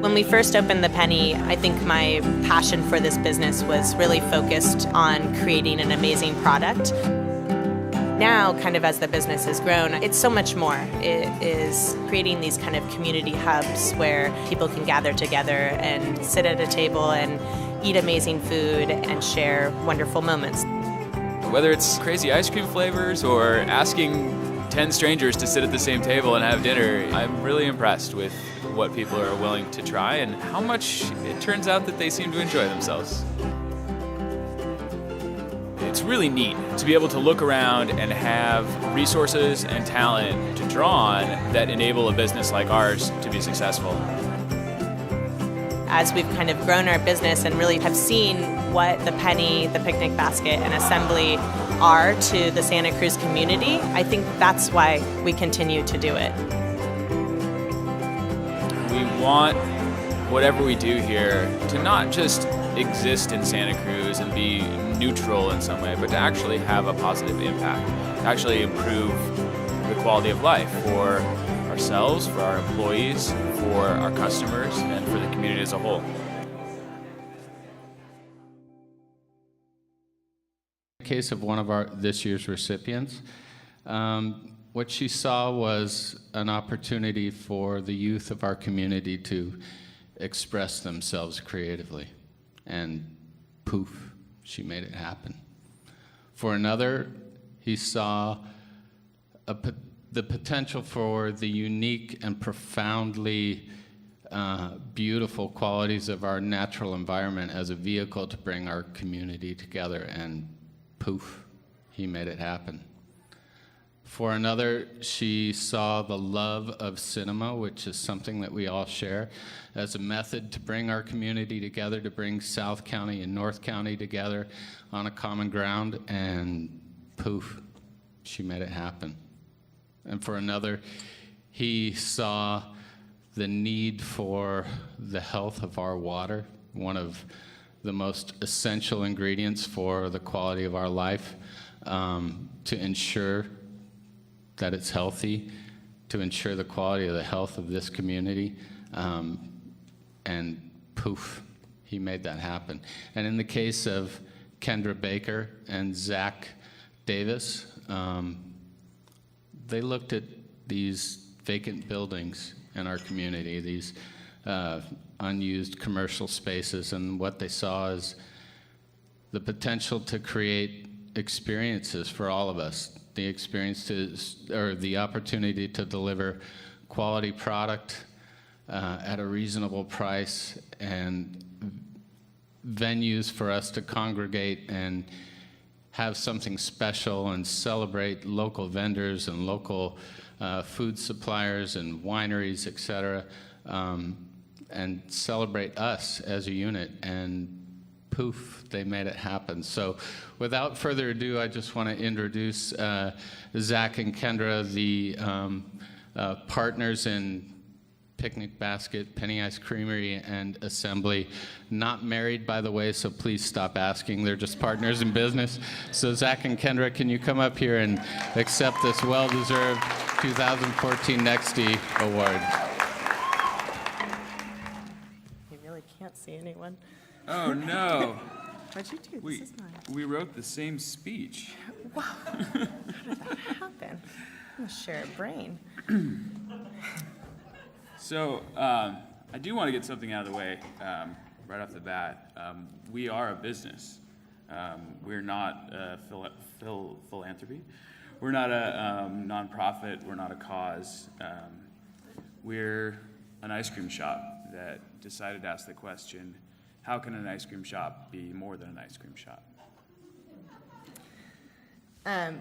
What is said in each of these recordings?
When we first opened the Penny, I think my passion for this business was really focused on creating an amazing product. Now, kind of as the business has grown, it's so much more. It is creating these kind of community hubs where people can gather together and sit at a table and eat amazing food and share wonderful moments. Whether it's crazy ice cream flavors or asking 10 strangers to sit at the same table and have dinner, I'm really impressed with what people are willing to try and how much it turns out that they seem to enjoy themselves. It's really neat to be able to look around and have resources and talent to draw on that enable a business like ours to be successful. As we've kind of grown our business and really have seen what the Penny, the picnic basket, and assembly are to the Santa Cruz community, I think that's why we continue to do it. We want whatever we do here to not just exist in Santa Cruz and be neutral in some way, but to actually have a positive impact, to actually improve the quality of life for ourselves, for our employees, for our customers, and for the community as a whole. In the case of one of this year's recipients, what she saw was an opportunity for the youth of our community to express themselves creatively. And poof, she made it happen. For another, he saw the potential for the unique and profoundly beautiful qualities of our natural environment as a vehicle to bring our community together, and poof, he made it happen. For another, she saw the love of cinema, which is something that we all share, as a method to bring our community together, to bring South County and North County together on a common ground, and poof, she made it happen. And for another, he saw the need for the health of our water, one of the most essential ingredients for the quality of our life, to ensure that it's healthy, to ensure the quality of the health of this community, and poof, he made that happen. And in the case of Kendra Baker and Zach Davis, they looked at these vacant buildings in our community, these unused commercial spaces, and what they saw is the potential to create experiences for all of us, the experiences or the opportunity to deliver quality product at a reasonable price, and venues for us to congregate and have something special and celebrate local vendors and local food suppliers and wineries, et cetera, and celebrate us as a unit, and poof, they made it happen. So without further ado, I just want to introduce Zach and Kendra, the partners in Picnic Basket, Penny Ice Creamery, and Assembly. Not married, by the way, so please stop asking. They're just partners in business. So Zach and Kendra, can you come up here and accept this well-deserved 2014 NEXTie Award? You really can't see anyone. Oh, no. What'd you do? This is mine. We wrote the same speech. Wow. How did that happen? I'm gonna share a brain. So, I do want to get something out of the way right off the bat. We are a business. We're not philanthropy. We're not a nonprofit. We're not a cause. We're an ice cream shop that decided to ask the question, how can an ice cream shop be more than an ice cream shop?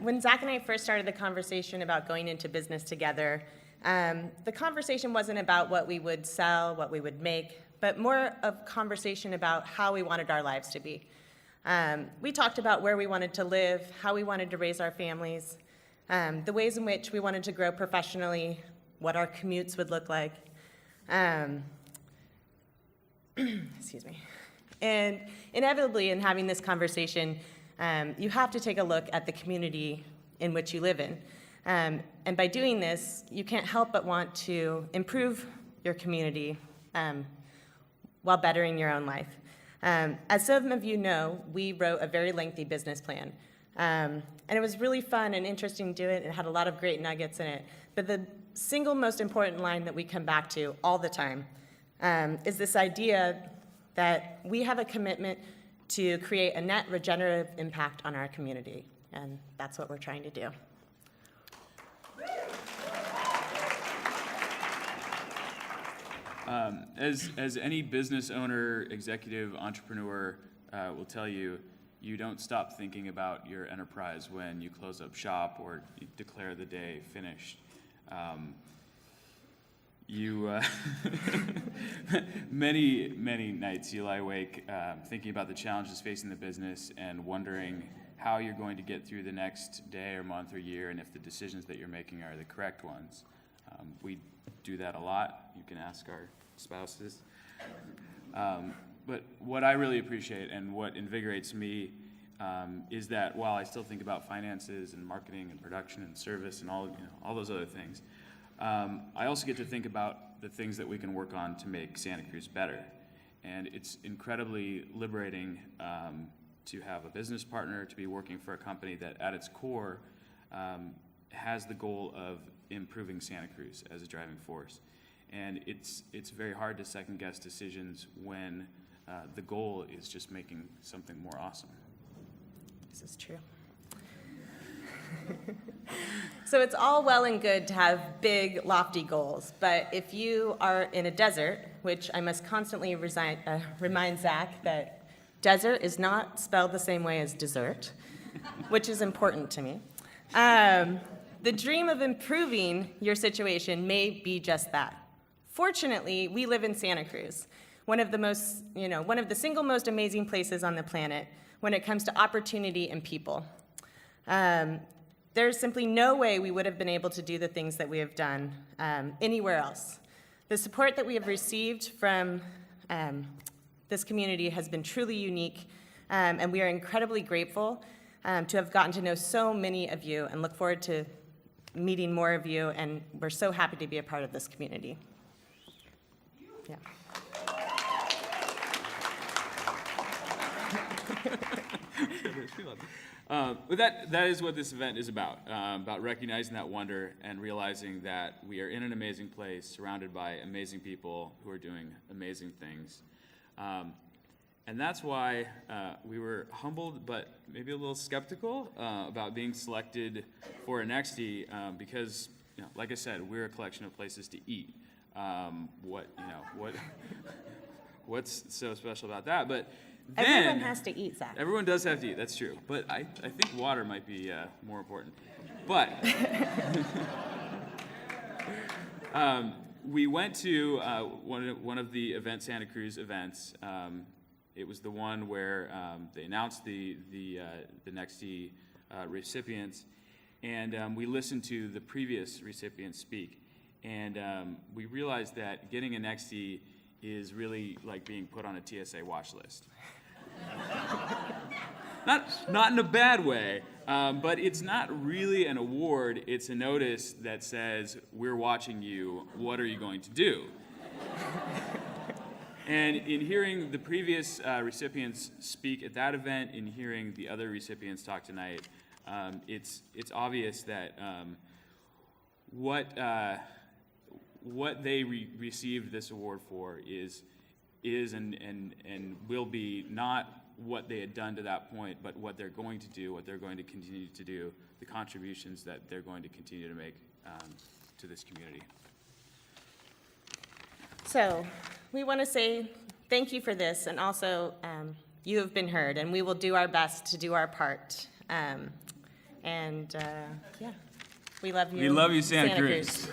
When Zach and I first started the conversation about going into business together, the conversation wasn't about what we would sell, what we would make, but more of conversation about how we wanted our lives to be. We talked about where we wanted to live, how we wanted to raise our families, the ways in which we wanted to grow professionally, what our commutes would look like. Excuse me. And inevitably, in having this conversation, you have to take a look at the community in which you live in. And by doing this, you can't help but want to improve your community, while bettering your own life. As some of you know, we wrote a very lengthy business plan. And it was really fun and interesting to do it. It had a lot of great nuggets in it. But the single most important line that we come back to all the time is this idea that we have a commitment to create a net regenerative impact on our community. And that's what we're trying to do. As any business owner, executive, entrepreneur will tell you, you don't stop thinking about your enterprise when you close up shop or you declare the day finished. Many nights you lie awake thinking about the challenges facing the business and wondering how you're going to get through the next day or month or year, and if the decisions that you're making are the correct ones. We do that a lot. You can ask our spouses. But what I really appreciate and what invigorates me is that while I still think about finances and marketing and production and service and all those other things, I also get to think about the things that we can work on to make Santa Cruz better. And it's incredibly liberating to have a business partner, to be working for a company that at its core has the goal of improving Santa Cruz as a driving force. And it's very hard to second guess decisions when the goal is just making something more awesome. This is true. So it's all well and good to have big, lofty goals, but if you are in a desert, which I must constantly remind Zach that desert is not spelled the same way as dessert, which is important to me. The dream of improving your situation may be just that. Fortunately, we live in Santa Cruz, one of the single most amazing places on the planet when it comes to opportunity and people. There's simply no way we would have been able to do the things that we have done anywhere else. The support that we have received from this community has been truly unique, and we are incredibly grateful to have gotten to know so many of you and look forward to meeting more of you, and we're so happy to be a part of this community. Yeah. But that is what this event is about recognizing that wonder and realizing that we are in an amazing place, surrounded by amazing people who are doing amazing things. And that's why we were humbled, but maybe a little skeptical about being selected for a NEXTie, because, like I said, we're a collection of places to eat. What's so special about that? But then, everyone has to eat, Zach. Everyone does have to eat, that's true. But I think water might be more important. But we went to one of the Event Santa Cruz events. It was the one where they announced the NEXTie recipients, and we listened to the previous recipients speak. And we realized that getting a NEXTie is really like being put on a TSA watch list. Not in a bad way, but it's not really an award. It's a notice that says, we're watching you, what are you going to do? And in hearing the previous recipients speak at that event, in hearing the other recipients talk tonight, it's obvious that what they received this award for is and will be not what they had done to that point, but what they're going to do, what they're going to continue to do, the contributions that they're going to continue to make to this community. So we want to say thank you for this, and also you have been heard, and we will do our best to do our part. Yeah, we love you. We love you, Santa Cruz.